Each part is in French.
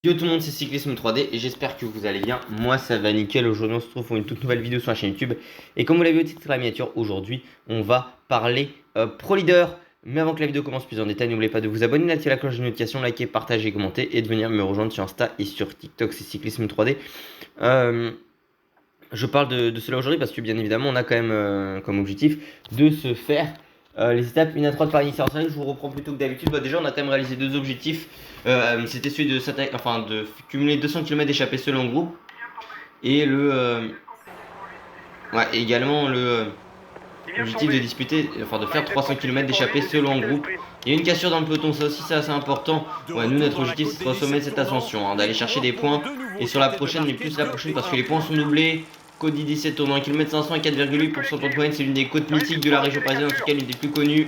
Yo tout le monde, c'est Cyclisme 3D et j'espère que vous allez bien. Moi ça va nickel. Aujourd'hui on se retrouve pour une toute nouvelle vidéo sur la chaîne YouTube. Et comme vous l'avez vu au titre de la miniature, aujourd'hui on va parler Pro Leader. Mais avant que la vidéo commence plus en détail, n'oubliez pas de vous abonner, d'activer la cloche de notification, liker, partager, commenter et de venir me rejoindre sur Insta et sur TikTok, c'est Cyclisme 3D. Je parle de cela aujourd'hui parce que bien évidemment on a quand même comme objectif de se faire les étapes 1 à 3 de Paris-Nice. Alors je vous reprends plutôt que d'habitude. Déjà on a quand même réalisé deux objectifs. C'était celui de cumuler 200 km d'échappée selon groupe. Et également l'objectif de disputer, de faire 300 km d'échappée selon groupe. Il y a une cassure dans le peloton, ça aussi c'est assez important. Ouais, nous notre objectif c'est de sommet de cette ascension, d'aller chercher des points. Et sur la prochaine, mais plus la prochaine parce que les points sont doublés. Cody 17 tourne 1 km 500 à 4,8% de moyenne, c'est l'une des côtes mythiques de la région parisienne, en tout cas l'une des plus connues.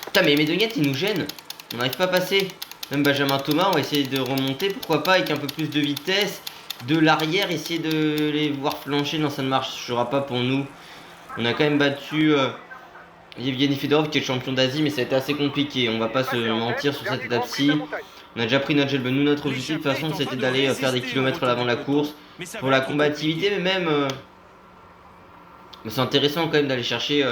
Putain mais Médoniette il nous gêne, on n'arrive pas à passer. Même Benjamin Thomas, on va essayer de remonter, pourquoi pas avec un peu plus de vitesse. De l'arrière, essayer de les voir flancher, non ça ne marchera pas pour nous. On a quand même battu Yevgeny Fedorov qui est le champion d'Asie, mais ça a été assez compliqué, on va pas se mentir sur cette étape-ci. On a déjà pris notre gel. Nous, notre objectif de toute façon, c'était d'aller faire des kilomètres à l'avant de la course. Pour la combativité, mais même. C'est intéressant quand même d'aller chercher.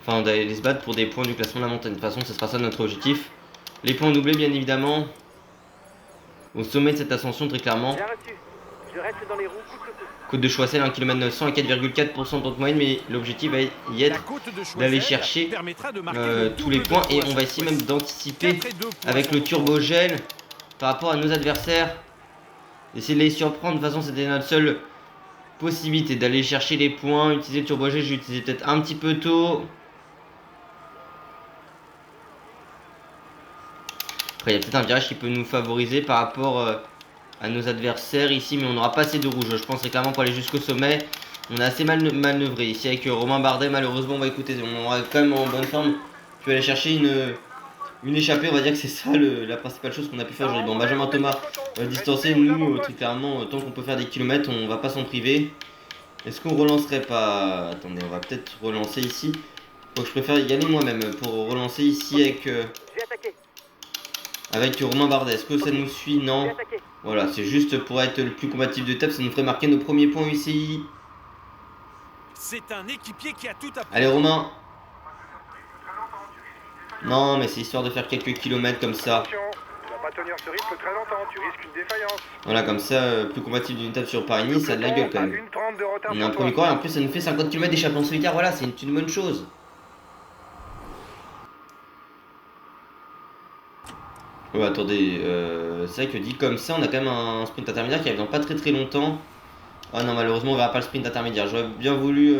D'aller se battre pour des points du classement de la montagne. De toute façon, ce sera ça notre objectif. Les points doublés, bien évidemment. Au sommet de cette ascension, très clairement. Côte de Choiseul, 1 km 900 à 4,4% de moyenne, mais l'objectif va y être d'aller chercher tous les points. Et on va essayer même d'anticiper avec le turbo gel par rapport à nos adversaires. Essayer de les surprendre. De toute façon, c'était notre seule possibilité d'aller chercher les points. Utiliser le turbo gel, j'ai utilisé peut-être un petit peu tôt. Après, il y a peut-être un virage qui peut nous favoriser par rapport à nos adversaires ici, mais on n'aura pas assez de rouge. Je pense clairement pour aller jusqu'au sommet. On a assez mal manœuvré ici avec Romain Bardet. Malheureusement, on va écouter. On aura quand même en bonne forme pu aller chercher une échappée. On va dire que c'est ça la principale chose qu'on a pu faire aujourd'hui. Bon, Benjamin Thomas distancé. Nous, très clairement, tant qu'on peut faire des kilomètres, on va pas s'en priver. Est-ce qu'on relancerait pas? Attendez, on va peut-être relancer ici. Donc je préfère y aller moi-même pour relancer ici avec Romain Bardet. Est-ce que ça nous suit? Non. Voilà, c'est juste pour être le plus combatif de table. Ça nous ferait marquer nos premiers points UCI. C'est un équipier qui a tout à... Allez Romain. Non mais c'est histoire de faire quelques kilomètres comme ça. Voilà, comme ça, plus combatif d'une table sur Paris-Nice, ça a de la gueule quand même. On a un premier corps et en plus ça nous fait 50 km d'échappée en solitaire. Voilà, c'est une bonne chose. Oh, attendez, c'est vrai que dit comme ça, on a quand même un sprint intermédiaire qui arrive dans pas très longtemps. Ah non, malheureusement, on verra pas le sprint intermédiaire. J'aurais bien voulu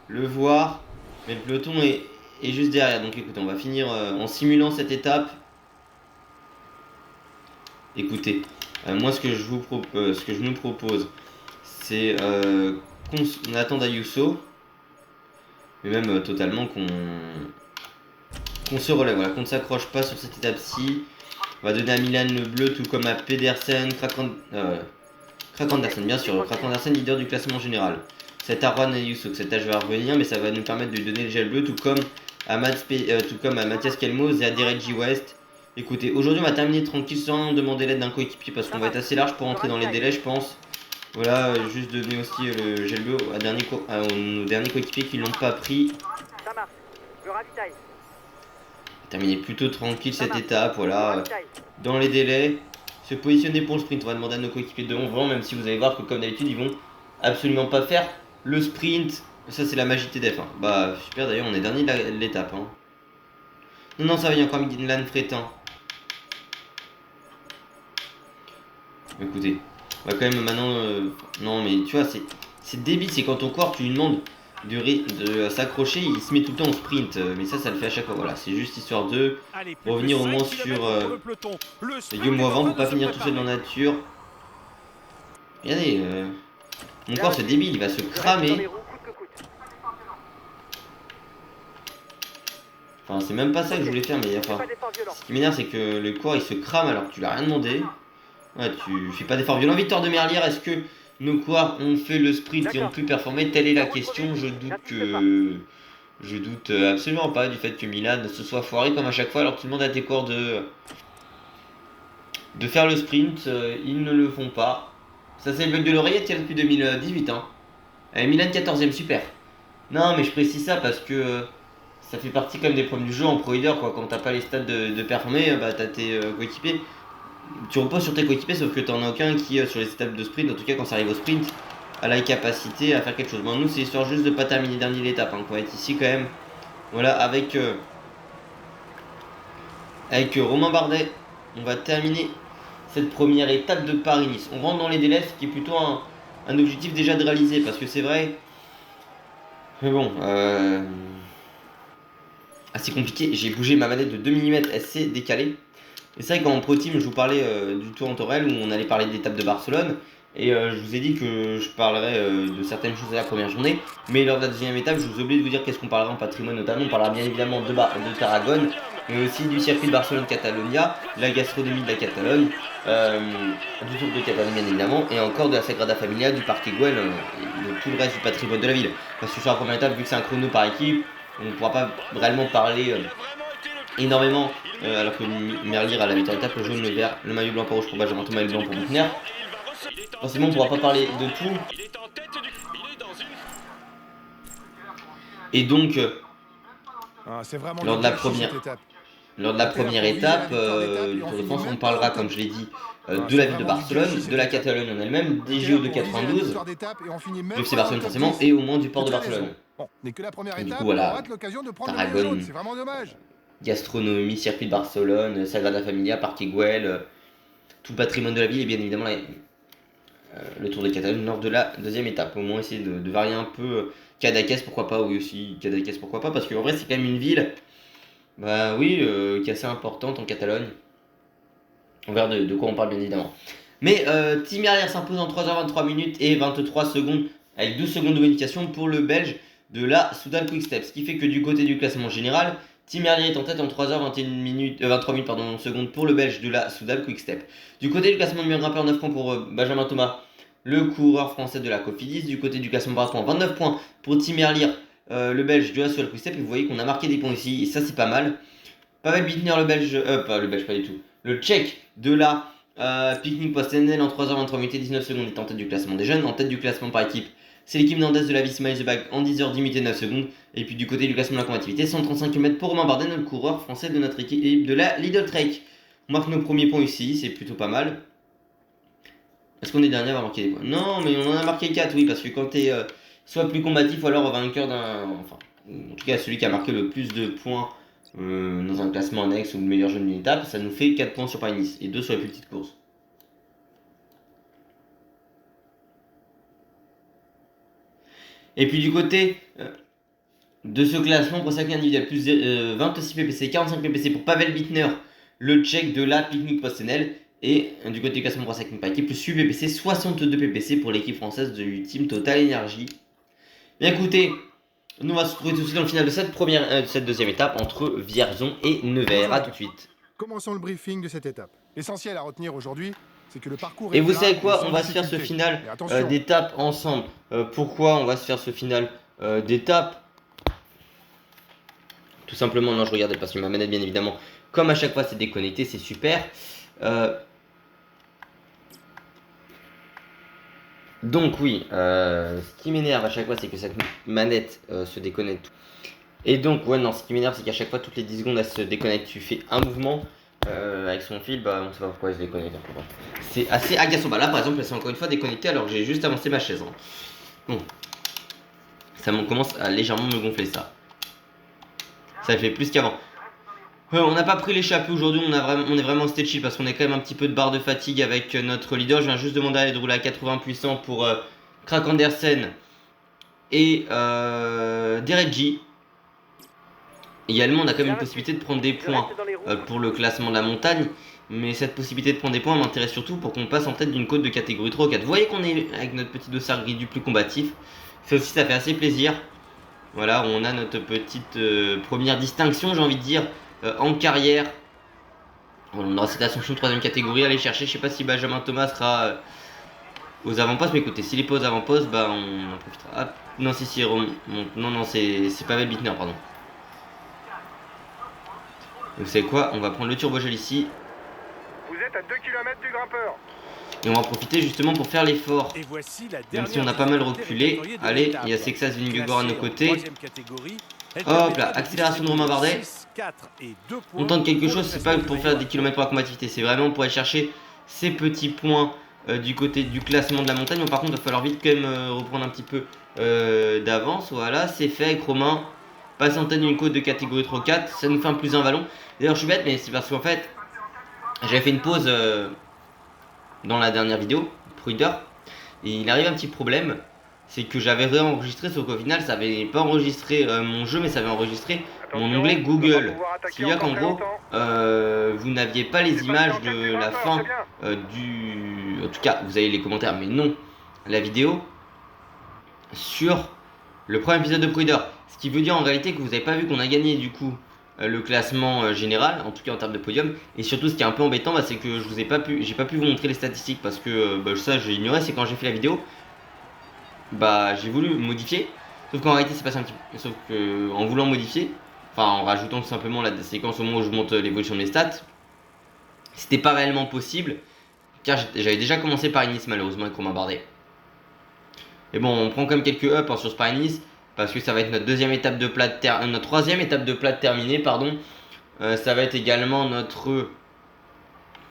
le voir, mais le peloton est juste derrière. Donc écoutez, on va finir en simulant cette étape. Écoutez, moi ce que je nous propose, c'est qu'on attende Ayuso, mais même totalement qu'on se relève, voilà, qu'on ne s'accroche pas sur cette étape-ci. On va donner à Milan le bleu, tout comme à Pedersen, Krak Andersen, bien sûr, Krak Andersen, leader du classement général. C'est Arwan Ayuso que cet âge va revenir, mais ça va nous permettre de lui donner le gel bleu, tout comme à Mathias Kelmoz et à Derek J. West. Écoutez, aujourd'hui on va terminer tranquille sans demander l'aide d'un coéquipier parce qu'on va être assez large pour entrer dans les délais, je pense. Voilà, juste donner aussi le gel bleu à nos derniers coéquipiers qui l'ont pas pris. Terminer plutôt tranquille cette étape, voilà, dans les délais. Se positionner pour le sprint, on va demander à nos coéquipiers de devant, même si vous allez voir que comme d'habitude ils vont absolument pas faire le sprint. Ça c'est la magie TDF, hein. Bah super, d'ailleurs on est dernier de l'étape, hein. Non, ça va, il y a encore Milan Frétin. Écoutez, on va quand même maintenant... non mais tu vois, c'est débile, c'est quand ton corps tu lui demandes de s'accrocher, il se met tout le temps en sprint, mais ça le fait à chaque fois. Voilà, c'est juste histoire de revenir au moins sur les Guillaume avant pour pas finir tout seul dans la nature. Regardez, mon corps c'est débile, il va se cramer. Enfin, c'est même pas ça que je voulais faire, mais enfin, ce qui m'énerve c'est que le corps il se crame alors que tu l'as rien demandé. Ouais, tu fais pas d'efforts violents. Victor de Merlier, est-ce que nos quars ont fait le sprint et ont pu performer? Telle est la question. Je doute absolument pas du fait que Milan se soit foiré comme à chaque fois alors que tu demandes à tes quars de de faire le sprint. Ils ne le font pas. Ça c'est le bug de l'oreillette qui est depuis 2018. Hein. Milan 14ème, super. Non mais je précise ça parce que ça fait partie quand même des problèmes du jeu en pro leader quoi. Quand t'as pas les stats de performer, bah t'as tes coéquipiers. Tu reposes sur tes coéquipiers sauf que t'en as aucun qui sur les étapes de sprint, en tout cas quand ça arrive au sprint, a la capacité à faire quelque chose. Bon nous c'est histoire juste de pas terminer dernier l'étape, hein, qu'on va être ici quand même. Voilà avec Romain Bardet, on va terminer cette première étape de Paris-Nice. On rentre dans les délais, ce qui est plutôt un objectif déjà de réaliser parce que c'est vrai. Mais bon, assez compliqué. J'ai bougé ma manette de 2 mm, elle s'est décalée. Et c'est vrai qu'en Pro Team, je vous parlais du Tour en Torel où on allait parler de l'étape de Barcelone. Et je vous ai dit que je parlerais de certaines choses à la première journée. Mais lors de la deuxième étape, je vous oublie de vous dire qu'est-ce qu'on parlera en patrimoine notamment. On parlera bien évidemment de Tarragone, mais aussi du circuit de Barcelone-Catalonia, la gastronomie de la Catalogne, du Tour de Catalogne bien évidemment, et encore de la Sagrada Familia, du Parc Güell, et de tout le reste du patrimoine de la ville. Parce que sur la première étape, vu que c'est un chrono par équipe, on ne pourra pas réellement parler énormément, alors que Merlier à la mi-temps étape, le jaune, le vert, le maillot blanc pour rouge pour Benjamin Thomas et le blanc pour Buchner. Forcément on ne pourra pas parler de tout. Et donc lors de la première étape du Tour de France, on parlera comme je l'ai dit de la ville de Barcelone, de la Catalogne en elle-même, des JO de 92, du FC Barcelone forcément, et au moins du port de Barcelone. Et du coup voilà, Tarragone, gastronomie, circuit de Barcelone, Sagrada Familia, Parc Güell, tout le patrimoine de la ville et bien évidemment le Tour de Catalogne lors de la deuxième étape. Au moins essayer de varier un peu. Cadaqués pourquoi pas, oui aussi, Cadaqués pourquoi pas, parce qu'en vrai c'est quand même une ville, bah oui, qui est assez importante en Catalogne. On verra de quoi on parle bien évidemment. Mais Tim Merlier s'impose en 3h23 minutes et 23 secondes, avec 12 secondes de bonification pour le Belge de la Soudal Quick-Step. Ce qui fait que du côté du classement général, Tim Merlier est en tête en 3h21 minutes, 23 minutes secondes pour le Belge de la Soudal Quick-Step. Du côté du classement numéro grimpeur, 9 points pour Benjamin Thomas, le coureur français de la Cofidis. Du côté du classement par points, 29 points pour Tim Merlier, le Belge de la Soudal Quick-Step. Et vous voyez qu'on a marqué des points ici, et ça c'est pas mal. Pavel Bittner, le Belge, pas le Belge, pas du tout. Le Tchèque de la Picnic Post-NL en 3h23 minutes et 19 secondes est en tête du classement des jeunes. En tête du classement par équipe, c'est l'équipe nandaise de la Visma Isebac en 10h10 minutes et 9 secondes. Et puis du côté du classement de la combativité, 135 km pour Romain Bardet, le coureur français de notre équipe de la Lidl Trek. On marque nos premiers points ici, c'est plutôt pas mal. Est-ce qu'on est dernier à avoir marqué des points? Non, mais on en a marqué 4, oui, parce que quand t'es soit plus combatif ou alors vainqueur d'un. Enfin, en tout cas, celui qui a marqué le plus de points dans un classement annexe ou le meilleur jeune d'une étape, ça nous fait 4 points sur Paris-Nice et 2 sur les plus petites courses. Et puis du côté de ce classement pour chacun individuel, plus 26 ppc, 45 ppc pour Pavel Bittner, le Tchèque de la Picnic Post-NL. Et du côté du classement pour chacun par équipe, plus 8 ppc, 62 ppc pour l'équipe française du Team Total Energy. Bien écoutez, nous on va se retrouver tout de suite dans le final de cette deuxième étape entre Vierzon et Nevers. A tout de suite. Commençons le briefing de cette étape. L'essentiel à retenir aujourd'hui, c'est que le parcours est. Et vous savez quoi, on va se faire ce final d'étape ensemble. Pourquoi on va se faire ce final d'étape? Tout simplement, non, je regardais parce que ma manette, bien évidemment, comme à chaque fois, c'est déconnecté, c'est super. Donc oui, ce qui m'énerve à chaque fois, c'est que cette manette se déconnecte. Et donc, ouais, non, ce qui m'énerve, c'est qu'à chaque fois, toutes les 10 secondes, elle se déconnecte. Tu fais un mouvement avec son fil, bah on sait pas pourquoi elle se déconnecte. C'est assez agaçant. Bah là, par exemple, elle s'est encore une fois déconnectée alors que j'ai juste avancé ma chaise. Hein. Bon, ça commence à légèrement me gonfler ça. Ça fait plus qu'avant. On n'a pas pris l'échappée aujourd'hui, on est vraiment sté chill parce qu'on est quand même un petit peu de barre de fatigue avec notre leader. Je viens juste demander à de rouler à 80 puissants pour Krak Andersen et Deredji. Également, on a quand même une possibilité de prendre des points pour le classement de la montagne. Mais cette possibilité de prendre des points m'intéresse surtout pour qu'on passe en tête d'une côte de catégorie 3 ou 4. Vous voyez qu'on est avec notre petit dossard gris du plus combatif. Ça aussi, ça fait assez plaisir. Voilà, on a notre petite première distinction, j'ai envie de dire, en carrière. On aura cette ascension de 3ème catégorie à aller chercher. Je sais pas si Benjamin Thomas sera aux avant-postes, mais écoutez, s'il est pas aux avant-postes, bah on en profitera. Ah, non, non, c'est Pavel Bittner, pardon. Vous savez quoi, on va prendre le turbogel ici. Vous êtes à 2 km du grimpeur. Et on va profiter justement pour faire l'effort. Et voici la Même si dernière on a pas mal difficulté reculé. répertoriée de Allez, l'étape. il y a Sexas Vingegaard à nos Classée en côtés. troisième catégorie, elle Hop là, permettra de accélération de Romain distribuer Bardet. 6, 4 et 2 On points tente quelque pour chose, le c'est pas classement pour du faire maillot. des kilomètres pour la combativité, c'est vraiment pour aller chercher ces petits points du côté du classement de la montagne. Mais par contre, il va falloir vite quand même reprendre un petit peu d'avance. Voilà, c'est fait avec Romain. Passe en tête d'une côte de catégorie 3-4, ça nous fait un plus un vallon. D'ailleurs, je suis bête, mais c'est parce qu'en fait, j'avais fait une pause dans la dernière vidéo, Pruder, et il arrive un petit problème. C'est que j'avais réenregistré, sauf qu'au final, ça avait pas enregistré mon jeu, mais ça avait enregistré mon onglet Google. Ce qui veut dire qu'en gros, vous n'aviez pas les images de la fin du... En tout cas, vous avez les commentaires, mais non la vidéo sur le premier épisode de Pruder. Ce qui veut dire en réalité que vous n'avez pas vu qu'on a gagné du coup le classement général, en tout cas en termes de podium. Et surtout, ce qui est un peu embêtant, bah, c'est que j'ai pas pu vous montrer les statistiques parce que ça, j'ai ignoré. C'est quand j'ai fait la vidéo, bah j'ai voulu modifier, sauf qu'en réalité c'est passé un petit peu, sauf que en voulant modifier, enfin en rajoutant tout simplement la séquence au moment où je monte l'évolution de mes stats, c'était pas réellement possible car j'avais déjà commencé par Nice malheureusement avec Romain Bardet. Et bon, on prend quand même quelques ups sur ce Paris-Nice parce que ça va être notre deuxième étape de plat notre troisième étape de plat terminée, pardon. Ça va être également notre,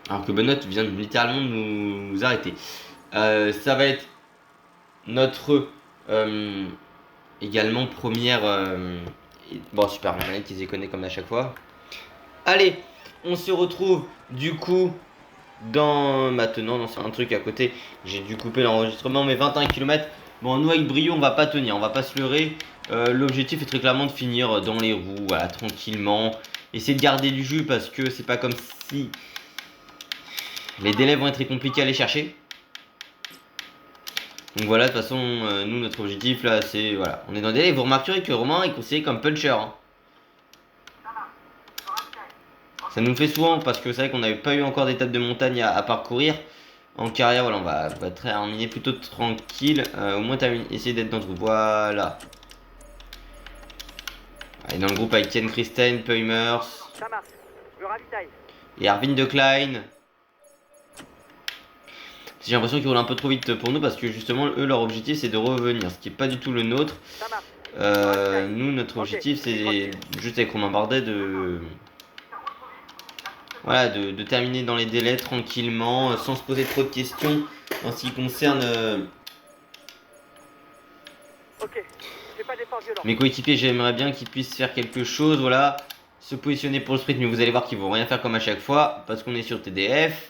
alors que Benoît vient littéralement de nous arrêter. Ça va être notre également première bon super, on a qui se déconne comme à chaque fois. Allez, on se retrouve du coup dans maintenant dans un truc à côté. J'ai dû couper l'enregistrement, mais 21 km. Bon, nous avec brio on va pas tenir, on va pas se leurrer. L'objectif est très clairement de finir dans les roues, voilà, tranquillement. Essayer de garder du jus parce que c'est pas comme si les délais vont être très compliqués à aller chercher. Donc voilà, de toute façon, nous, notre objectif là, c'est, voilà, on est dans le délai. Vous remarquerez que Romain est conseillé comme puncher. Hein. Ça nous fait souvent, parce que c'est vrai qu'on n'avait pas eu encore d'étape de montagne à parcourir. En carrière, voilà, on va terminer plutôt tranquille. Au moins, essayer d'être dans le groupe. Voilà. Allez, dans le groupe avec Ken Christen, Peumers. Ça marche, je ravitaille. Et Arvin de Klein. J'ai l'impression qu'ils roulent un peu trop vite pour nous parce que justement eux leur objectif c'est de revenir, ce qui n'est pas du tout le nôtre. Nous notre objectif c'est juste avec Romain Bardet de voilà de terminer dans les délais tranquillement sans se poser trop de questions en ce qui concerne mes coéquipiers. J'aimerais bien qu'ils puissent faire quelque chose, voilà, se positionner pour le sprint, mais vous allez voir qu'ils vont rien faire comme à chaque fois parce qu'on est sur TDF.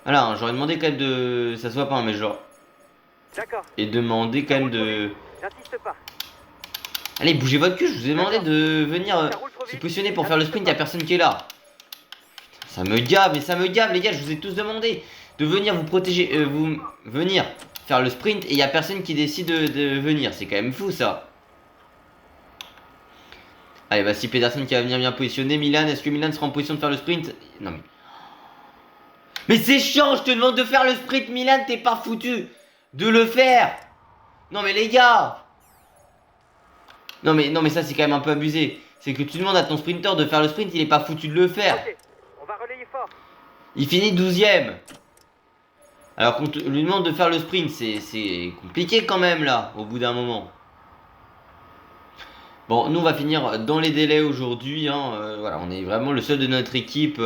Alors, j'aurais demandé quand même de... Ça se voit pas, mais genre... D'accord. Et demander quand même de... J'insiste pas. Allez, bougez votre cul, je vous ai demandé de venir se positionner pour faire le sprint, y'a personne qui est là. Ça me gave, mais ça me gave, les gars, je vous ai tous demandé de venir vous protéger, venir faire le sprint, et y'a personne qui décide de venir. C'est quand même fou, ça. Allez, bah si Pedersen qui va venir bien positionner, Milan, est-ce que Milan sera en position de faire le sprint? Non mais... Mais c'est chiant, je te demande de faire le sprint, Milan, t'es pas foutu de le faire. Non mais les gars. Non mais ça c'est quand même un peu abusé. C'est que tu demandes à ton sprinter de faire le sprint, il est pas foutu de le faire. Ok, on va relayer fort. Il finit 12ème. Alors qu'on lui demande de faire le sprint, c'est compliqué quand même là, au bout d'un moment. Bon, nous on va finir dans les délais aujourd'hui, hein. Voilà, on est vraiment le seul de notre équipe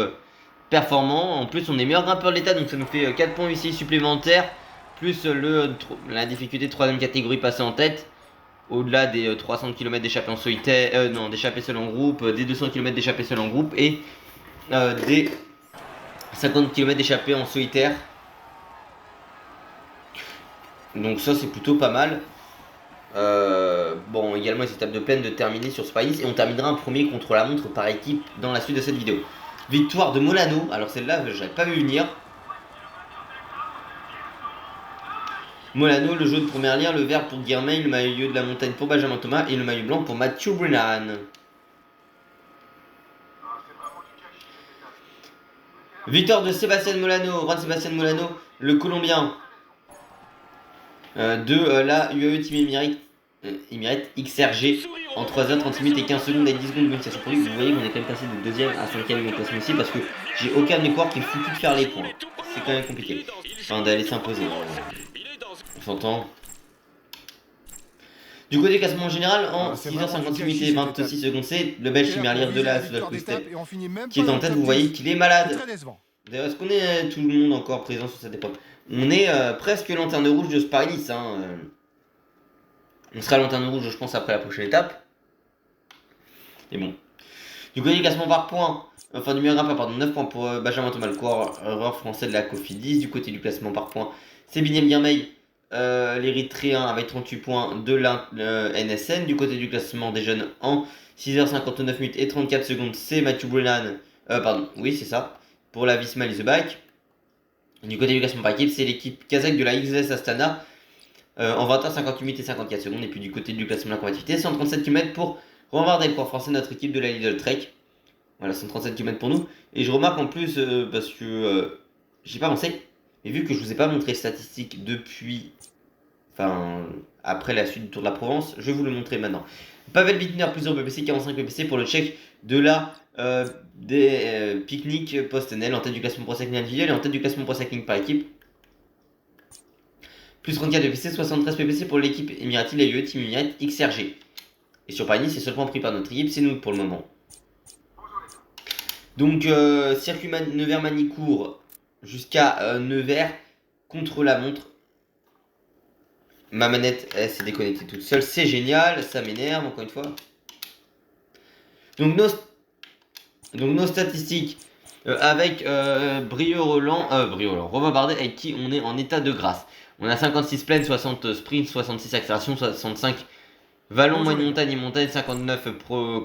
performant. En plus on est meilleur grimpeur de l'état, donc ça nous fait 4 points ici supplémentaires. Plus la difficulté de 3ème catégorie passée en tête. Au-delà des 300 km d'échappée en solitaire, non, d'échappée seul en groupe, des 200 km d'échappée seul en groupe et des 50 km d'échappée en solitaire. Donc ça c'est plutôt pas mal. Bon, également les étapes de plaine de terminer sur Spice. Et on terminera un premier contre la montre par équipe dans la suite de cette vidéo. Victoire de Molano, alors celle-là j'avais pas vu venir. Molano, le jaune pour Merlier, le vert pour Guilherme, le maillot de la montagne pour Benjamin Thomas et le maillot blanc pour Mathieu Brennan. Victoire de Sébastien Molano, Juan Sébastien Molano, le Colombien de la UAE Team Emirates Emirates XRG en 3h36 minutes et 15 secondes avec 10 secondes de bonification pour lui. Vous voyez qu'on est quand même passé de 2ème à 5ème au classement aussi parce que j'ai aucun de mes coureurs qui est foutu de faire les points. C'est quand même compliqué. Enfin, d'aller s'imposer. On s'entend. Du côté classement général, en 6h56 minutes et 26 secondes, c'est le Belge Timmerlier de la Quick-Step qui est en tête. Vous voyez qu'il est malade. D'ailleurs, est-ce qu'on est tout le monde encore présent sur cette épreuve? On est presque lanterne rouge de Paris-Nice. On sera lanterne rouge, je pense, après la prochaine étape. Et bon. Du côté du classement par points, enfin du meilleur grimpeur, pardon, 9 points pour Benjamin Thomas, le coureur français de la Cofidis. Du côté du classement par points, c'est Binyam Girmay, l'Érythréen, avec 38 points de la NSN. Du côté du classement des jeunes en 6h59 minutes et 34 secondes, c'est Mathieu Brennan. Pardon, oui, c'est ça. Pour la Visma Leaseback. Du côté du classement par équipe, c'est l'équipe kazakh de la XS Astana en 20h58 minutes et 54 secondes. Et puis du côté du classement de la combativité, 137 km pour Romain Bardet, coureur français, notre équipe de la Lidl Trek. Voilà, 137 km pour nous. Et je remarque en plus, parce que j'ai pas pensé, mais vu que je vous ai pas montré les statistiques depuis, enfin, après la suite du Tour de la Provence, je vais vous le montrer maintenant. Pavel Bittner, plus 0 PPC, 45 PPC pour le Tchèque de la des Picnic Post-NL, en tête du classement Pro Cycling individuel et en tête du classement Pro Cycling par équipe. Plus 34 PPC, 73 PPC pour l'équipe Emirati, la UE Team Emirates XRG. Et sur Paris, c'est seul point pris par notre équipe, c'est nous pour le moment. Donc, circuit Nevers-Manicourt jusqu'à Nevers, contre la montre. Ma manette, elle s'est déconnectée toute seule, c'est génial, ça m'énerve encore une fois. Donc nos statistiques avec Romain Bardet avec qui on est en état de grâce. On a 56 plaines, 60 sprints, 66 accélérations, 65 vallons, moyenne montagne et montagne, 59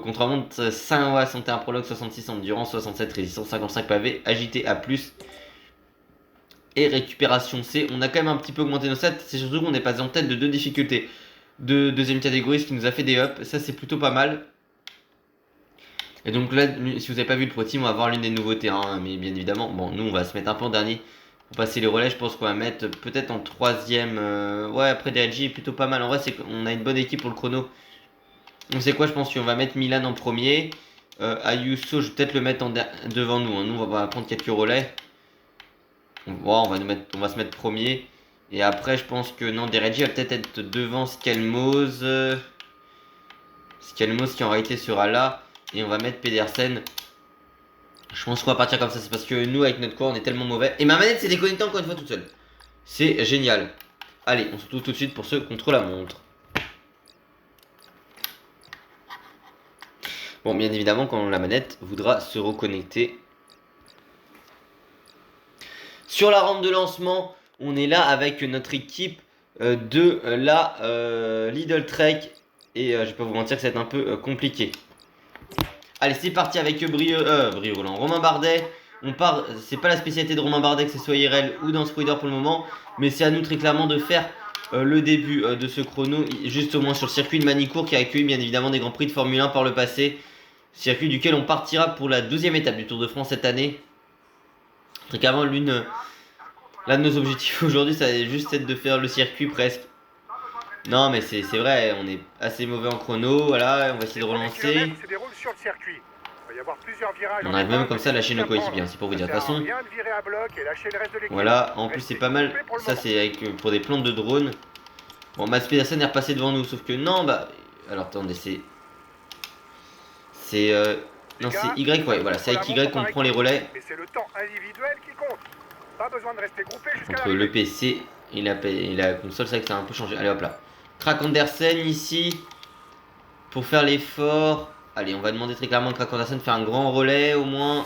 contre-montre, 61 prologue, 66 endurance, 67 résistance, 55 pavés, agité A+, et récupération C. On a quand même un petit peu augmenté nos stats, c'est surtout qu'on est passé en tête de 2 difficultés de deuxième catégorie, ce qui nous a fait des ups, ça c'est plutôt pas mal. Et donc là, si vous n'avez pas vu le Pro Team, on va voir l'une des nouveautés, hein, mais bien évidemment, bon, nous on va se mettre un peu en dernier pour passer les relais. Je pense qu'on va mettre peut-être en 3ème, ouais, après DLG est plutôt pas mal. En vrai, c'est qu'on a une bonne équipe pour le chrono. Donc c'est quoi, je pense qu'on va mettre Milan en premier. Ayuso, je vais peut-être le mettre devant nous, hein. Nous on va prendre quelques relais. Bon, on va se mettre premier. Et après, je pense que non, DLG va peut-être être devant Skelmos. Skelmos qui en réalité sera là. Et on va mettre Pedersen. Je pense qu'on va partir comme ça. C'est parce que nous, avec notre corps, on est tellement mauvais. Et ma manette s'est déconnectée encore une fois toute seule. C'est génial. Allez, on se retrouve tout de suite pour ce contre-la-montre. Bon, bien évidemment, quand la manette voudra se reconnecter. Sur la rampe de lancement, on est là avec notre équipe de la Lidl Trek. Et je vais pas vous mentir que ça va être un peu compliqué. Allez, c'est parti avec Romain Bardet. On part, c'est pas la spécialité de Romain Bardet que ce soit IRL ou dans Spider pour le moment, mais c'est à nous très clairement de faire le début de ce chrono, juste au moins sur le circuit de Manicourt qui a accueilli bien évidemment des grands prix de Formule 1 par le passé, circuit duquel on partira pour la 12e étape du Tour de France cette année. Très clairement, l'un de nos objectifs aujourd'hui, ça va juste être de faire le circuit presque. Non mais c'est vrai, on est assez mauvais en chrono, voilà, on va essayer de relancer. On arrive même comme ça à lâcher nos coéquipiers, c'est pour vous dire. De toute façon, voilà, en plus c'est pas mal, ça c'est pour des plantes de drone. Bon, Mats Pedersen est repassé devant nous, sauf que non, bah... Alors attendez, non, c'est Y, ouais, voilà, c'est avec Y qu'on prend les relais. Entre le PC et la console, c'est vrai que ça a un peu changé. Allez hop là. Krak Andersen ici pour faire l'effort. Allez, on va demander très clairement à Krak Andersen de faire un grand relais au moins.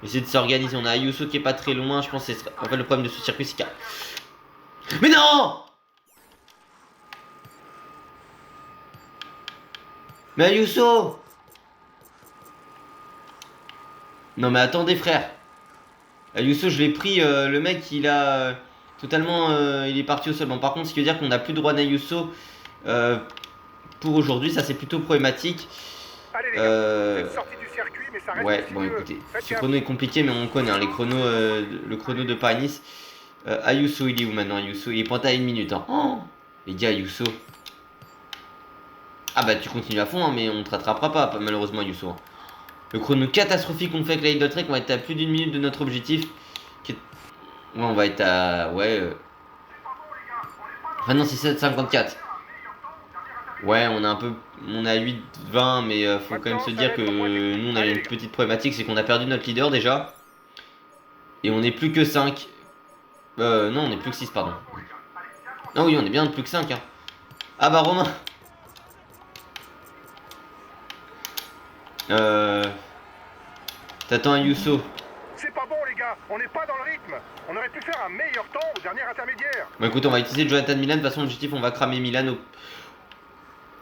Essayer de s'organiser. On a Ayuso qui est pas très loin. Je pense que c'est en fait le problème de ce circuit, c'est qu'il y a... Mais non! Mais Ayuso! Non mais attendez frère. Ayuso, je l'ai pris, le mec il a totalement, il est parti au sol. Bon, par contre, ce qui veut dire qu'on n'a plus de droit d'Ayuso pour aujourd'hui, ça c'est plutôt problématique. Ouais, bon écoutez, ce chrono est compliqué, mais on connaît hein, les chronos, le chrono de Paris-Nice. Ayuso, il est où maintenant Ayuso, il est pointé à 1 minute. Hein. Oh les gars, Ayuso. Ah bah tu continues à fond, hein, mais on te rattrapera pas, malheureusement, Yusso. Hein. Le chrono catastrophique qu'on fait avec la Idle Trek, on va être à plus d'une minute de notre objectif. Ouais, on va être à... Ouais... Ah non, c'est 7,54. Ouais, on a un peu... On a 8,20, mais faut quand même se dire que nous, on a une petite problématique, c'est qu'on a perdu notre leader, déjà. Et on est plus que 5. Non, on est plus que 6, pardon. Ah oui, on est bien plus que 5, hein. Ah bah, Romain. T'attends un Yusso. C'est pas bon, les gars. On n'est pas dans le rythme. On aurait pu faire un meilleur temps au dernier intermédiaire. Bon, écoute, on va utiliser Jonathan Milan. De toute façon, l'objectif, on va cramer Milan au...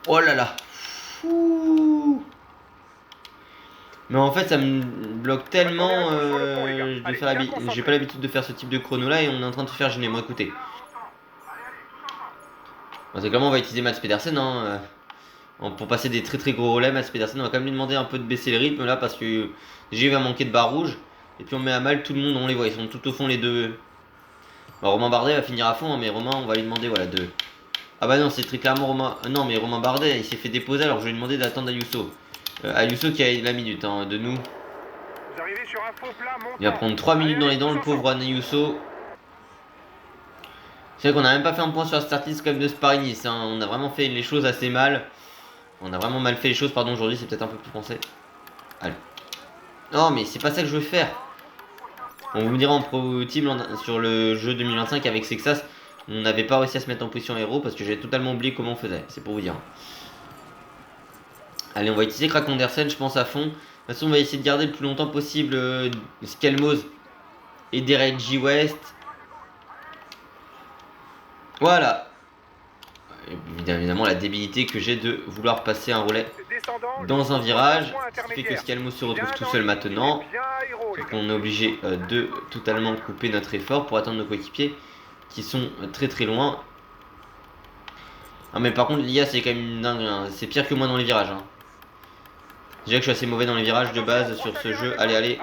Oh là là. Ouh. Mais en fait, ça me bloque tellement de faire j'ai pas l'habitude de faire ce type de chrono là et on est en train de se faire gêner. Moi, écoutez. Bon, c'est clairement, on va utiliser Mads Pedersen. Hein, pour passer des très très gros relais, Mads Pedersen, on va quand même lui demander un peu de baisser le rythme là parce que déjà il va manquer de barre rouge. Et puis on met à mal tout le monde, on les voit, ils sont tout au fond les deux. Bah, Romain Bardet va finir à fond, hein, mais Romain, on va lui demander voilà de. Ah bah non, c'est très clairement Romain. Non, mais Romain Bardet, il s'est fait déposer alors je vais lui demander d'attendre Ayuso. Ayuso qui a la minute hein, de nous. Vous arrivez sur un faux plat montant. Il va prendre 3 minutes dans les dents, le pauvre Ayuso. C'est vrai qu'on a même pas fait un point sur la start list comme de Sparring. Hein. On a vraiment fait les choses assez mal. On a vraiment mal fait les choses, pardon, aujourd'hui, c'est peut-être un peu plus français. Allez. Non, mais c'est pas ça que je veux faire. On vous dira en pro team sur le jeu 2025 avec Sexas. On n'avait pas réussi à se mettre en position héros parce que j'ai totalement oublié comment on faisait. C'est pour vous dire. Allez, on va utiliser Krak Andersen, je pense à fond. De toute façon, on va essayer de garder le plus longtemps possible Skelmos et Derek G. West. Voilà. Et évidemment, la débilité que j'ai de vouloir passer un relais dans un virage. Ce qui fait que Skelmos se retrouve tout seul maintenant. Donc on est obligé de totalement couper notre effort pour atteindre nos coéquipiers qui sont très très loin. Ah mais par contre l'IA c'est quand même dingue, hein. C'est pire que moi dans les virages. Hein. Déjà que je suis assez mauvais dans les virages de base sur ce jeu. Allez, allez.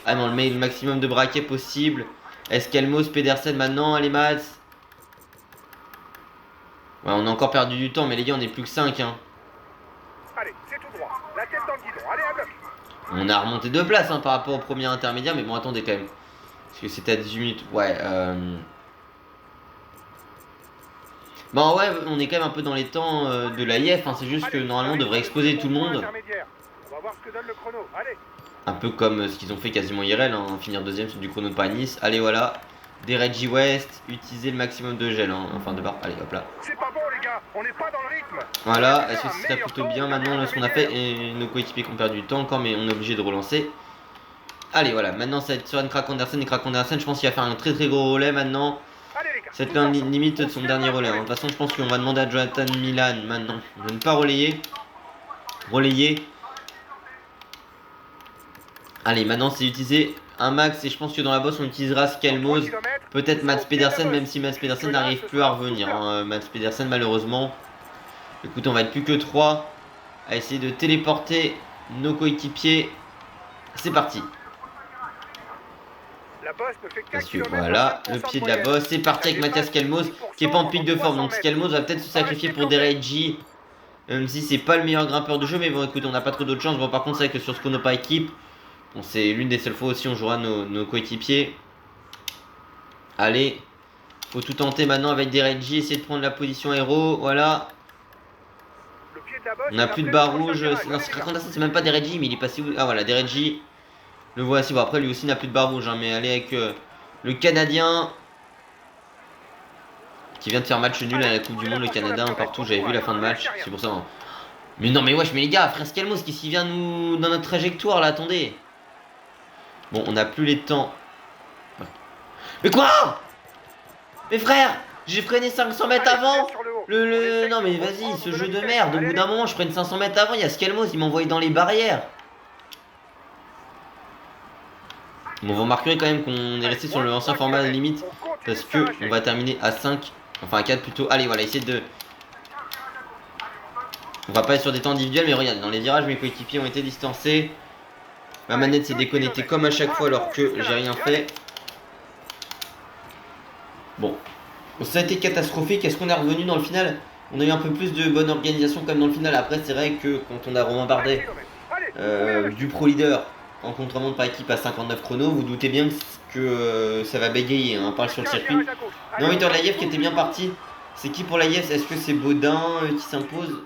Ah mais on le met le maximum de braquets possible. Eskelmos, Pedersen maintenant, allez Mads. Ouais, on a encore perdu du temps mais les gars on est plus que 5 hein. Allez, c'est tout droit. La tête dans le guidon. Allez, à bloc. On a remonté 2 places hein, par rapport au premier intermédiaire, mais bon, attendez quand même. Parce que c'était à 18 minutes. Ouais, Bon, ouais, on est quand même un peu dans les temps de l'AIF. Hein. C'est juste que normalement, on devrait exposer tout le monde. On va voir ce que donne le chrono. Allez. Un peu comme ce qu'ils ont fait quasiment IRL, hein, finir deuxième sur du chrono de Paris. Allez, voilà. Des Reggie West, utiliser le maximum de gel, hein, enfin de barre. Allez, hop là. C'est pas bon, les gars. On n'est pas dans le rythme. Voilà, est-ce que ce serait plutôt bien maintenant ce qu'on a fait et nos coéquipiers qui ont perdu du temps encore, mais on est obligé de relancer. Allez, voilà, maintenant ça va être sur une Krak Andersen et Krak Andersen. Je pense qu'il va faire un très très gros relais maintenant. C'est la limite de son dernier relais. Hein. De toute façon, je pense qu'on va demander à Jonathan Milan maintenant de ne pas relayer. Allez, maintenant c'est utiliser un max et je pense que dans la bosse on utilisera Skelmos. Peut-être Mads Pedersen, même si Mads Pedersen n'arrive plus à revenir. Hein. Mads Pedersen, malheureusement. Écoutez, on va être plus que 3 à essayer de téléporter nos coéquipiers. C'est parti. Parce que voilà, le pied de la bosse. C'est parti avec Mathias Skelmos qui est pas en pic de forme. Donc Skelmos va peut-être se sacrifier pour Derek G. Même si c'est pas le meilleur grimpeur de jeu. Mais bon, écoute, on n'a pas trop d'autres chances. Bon, par contre, c'est vrai que sur ce chrono par équipe, bon, c'est l'une des seules fois aussi où on jouera nos coéquipiers. Allez, faut tout tenter maintenant avec Derek G. Essayer de prendre la position héros. Voilà. On n'a plus de barre rouge. Non, c'est même pas Derek G, mais il est passé où? Ah voilà, Derek G. Le voici. Bon, après, lui aussi n'a plus de barre rouge. Hein, mais allez avec le Canadien. Qui vient de faire match nul à la Coupe du Monde. Le Canada, partout. J'avais vu la fin de match. C'est pour ça. Hein. Mais non, mais wesh, mais les gars, frère Skelmos, qu'est-ce qui vient nous dans notre trajectoire là? Attendez. Bon, on n'a plus les temps. Mais quoi? Mais frère, j'ai freiné 500 mètres avant. Non mais vas-y, ce jeu de merde. Au bout d'un moment, je freine 500 mètres avant. Il y a Skelmos, il m'a envoyé dans les barrières. Bon, vous remarquerez quand même qu'on est resté sur le ancien format de limite. Parce que on va terminer à 5. Enfin à 4 plutôt. Allez, voilà, essayer de... On va pas être sur des temps individuels, mais regardez, dans les virages, mes coéquipiers ont été distancés. Ma manette s'est déconnectée comme à chaque fois alors que j'ai rien fait. Bon, ça a été catastrophique. Est-ce qu'on est revenu dans le final? On a eu un peu plus de bonne organisation comme dans le final. Après, c'est vrai que quand on a Romain Bardet, du pro leader en contre-montre par équipe à 59 chronos, vous doutez bien que ça va bégayer, hein, parle sur le circuit. Non, Victor Laïev qui était bien parti. C'est qui pour Laïev? Est-ce que c'est Baudin qui s'impose?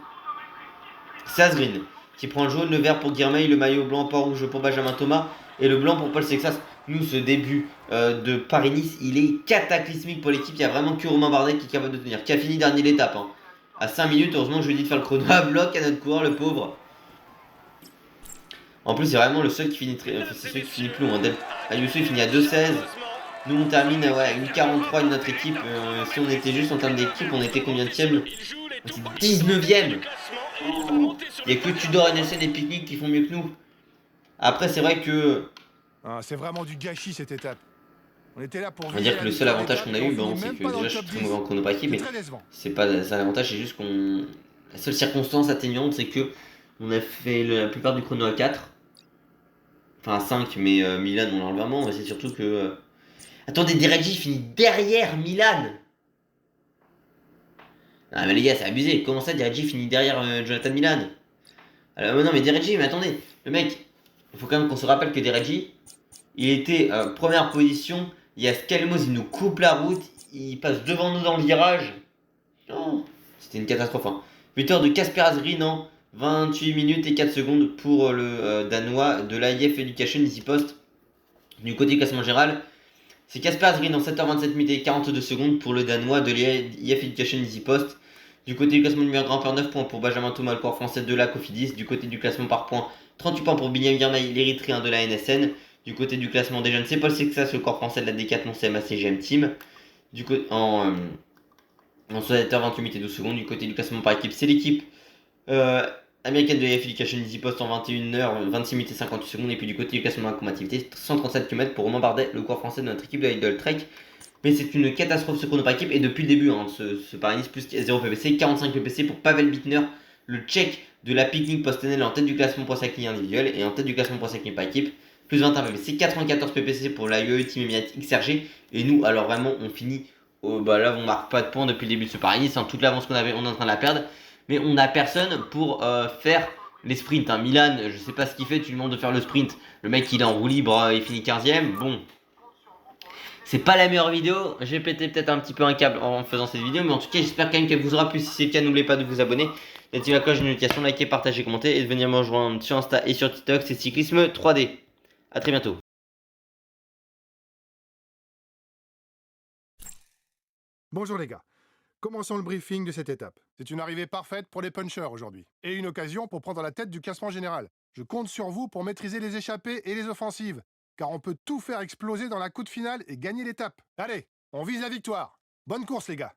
C'est Asgreen qui prend le jaune, le vert pour Guirmeil, le maillot blanc, pas rouge pour Benjamin Thomas et le blanc pour Paul Sexas. Nous, ce début de Paris-Nice, il est cataclysmique pour l'équipe. Il y a vraiment que Romain Bardet qui est capable de tenir, qui a fini dernier l'étape. Hein. À 5 minutes, heureusement, je lui ai dit de faire le chrono à bloc à notre coureur, le pauvre. En plus, c'est vraiment le seul qui finit c'est celui qui finit plus loin. Ayuso, il finit à 2,16. Nous, on termine à 1,43 de notre équipe. Si on était juste en termes d'équipe, on était combien de 19ème. Il n'y a que Tudor, NSN et Picnic qui font mieux que nous. Après, c'est vrai que... C'est vraiment du gâchis cette étape. On était là pour... On va dire que le seul avantage qu'on a eu, bon, c'est que déjà je suis très mauvais en chrono par équipe, mais c'est pas ça l'avantage, c'est juste qu'on... La seule circonstance atteignante, c'est que on a fait la plupart du chrono à 4. Enfin à 5, mais Milan on l'enlève vraiment, mais c'est surtout que... Attendez, Dereggi finit derrière Milan. Ah mais les gars, c'est abusé. Comment ça, Dereggi finit derrière Jonathan Milan? Alors, non mais Dereggi, mais attendez, le mec, il faut quand même qu'on se rappelle que Dereggi, il était première position, il y a Scalemos, il nous coupe la route, il passe devant nous dans le virage. Oh, c'était une catastrophe. Hein. Buteur de Kasper Asgreen en 28 minutes et 4 secondes pour le Danois de l'AIF Education Easy Post. Du côté classement général, c'est Kasper Asgreen en 7h27 minutes et 42 secondes pour le Danois de l'AIF Education Easy Post. Du côté du classement numéro grimpeur, 9 points pour Benjamin Thomas, le corps français de la Cofidis. Du côté du classement par points, 38 points pour Binyam Girmay, l'Érythréen de la NSN. Du côté du classement des jeunes, c'est Paul Sexas, le corps français de la Décathlon CMA CGM Team. Du côté, en 7h28 minutes et 12 secondes. Du côté du classement par équipe, c'est l'équipe américaine de l'AIF Education Easy Post en 21h, 26 minutes et 58 secondes. Et puis du côté du classement de la combativité, 137 km pour Romain Bardet, le corps français de notre équipe de Idle Trek. Mais c'est une catastrophe ce chrono par équipe et depuis le début, hein, ce Paris-Nice plus 0 PPC, 45 PPC pour Pavel Bittner, le tchèque de la Picnic Postenel en tête du classement pour cycling individuel et en tête du classement pour cycling par équipe, plus 21 PPC, 94 PPC pour la UE Team Emirates XRG. Et nous, alors vraiment, on finit, là on marque pas de points depuis le début de ce Paris-Nice, hein, toute l'avance qu'on avait, on est en train de la perdre, mais on n'a personne pour faire les sprints. Hein. Milan, je sais pas ce qu'il fait, tu lui demandes de faire le sprint, le mec il est en roue libre, il finit 15ème, bon. C'est pas la meilleure vidéo, j'ai pété peut-être un petit peu un câble en faisant cette vidéo, mais en tout cas j'espère quand même qu'elle vous aura plu. Si c'est le cas, n'oubliez pas de vous abonner, d'activer la cloche de notification, liker, partager, commenter et de venir me rejoindre sur Insta et sur TikTok, c'est Cyclisme 3D. A très bientôt. Bonjour les gars. Commençons le briefing de cette étape. C'est une arrivée parfaite pour les punchers aujourd'hui. Et une occasion pour prendre la tête du classement général. Je compte sur vous pour maîtriser les échappées et les offensives. Car on peut tout faire exploser dans la course finale et gagner l'étape. Allez, on vise la victoire. Bonne course les gars.